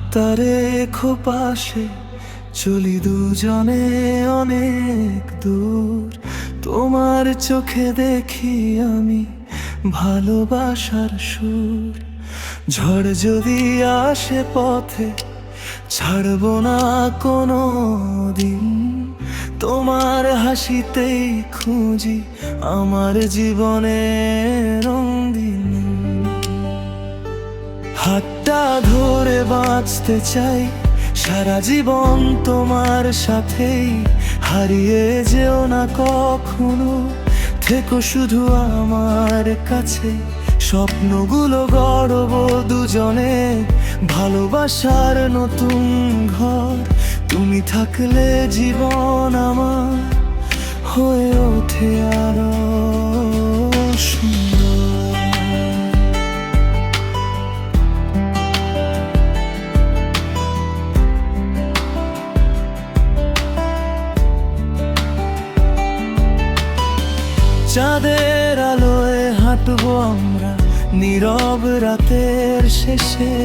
হাতটা রেখো পাশে, চলি দুজনে অনেক দূর। তোমার চোখে দেখি আমি ভালোবাসার সুর। ঝড় যদি আসে পথে, ছাড়বো না কোনো দিন। তোমার হাসিতেই খুঁজি আমার জীবনের রঙিন। হাতটা ধরে বাঁচতে চাই সারা জীবন তোমার সাথেই। হারিয়ে যেও না কখনো, থেকো শুধু আমার কাছে। স্বপ্নগুলো গড়ব দুজনে, ভালোবাসার নতুন ঘর। তুমি থাকলে জীবন আমার হয়ে ওঠে আরো সুন্দর। চাঁদের আলোয় হাঁটবো আমরা নীরব রাতের শেষে।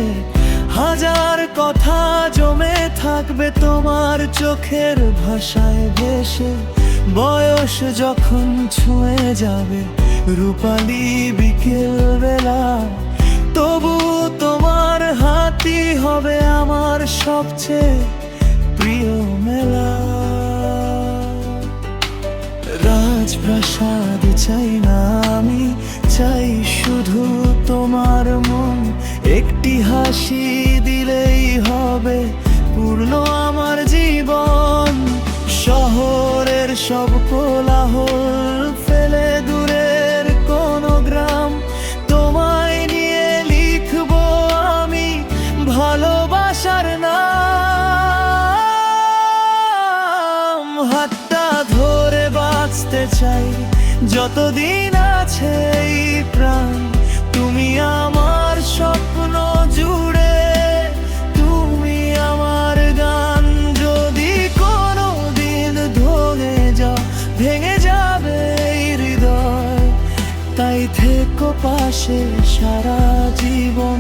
হাজার কথা জমে থাকবে তোমার চোখের ভাষায় ভেসে। বয়স যখন ছুঁয়ে যাবে রূপালী বিকেল বেলা, তবু তোমার হাতই হবে আমার সবচেয়ে প্রিয় মেলা। রাজপ্রাসাদ চাই না আমি, চাই শুধু তোমার মন। একটি হাসি দিলেই হবে পূর্ণ আমার জীবন। শহরের সব কোলাহল ফেলে দূরের কোনো গ্রাম, তোমায় নিয়ে লিখবো আমি ভালোবাসার নাম। হাতটা ধরে বাঁচতে চাই যতদিন আছে এই প্রাণ। তুমি আমার স্বপ্ন জুড়ে, তুমি আমার গান। যদি কোনো দিন ভেঙে যাবে এই হৃদয়, তাই থেকো পাশে সারা জীবন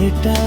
এটা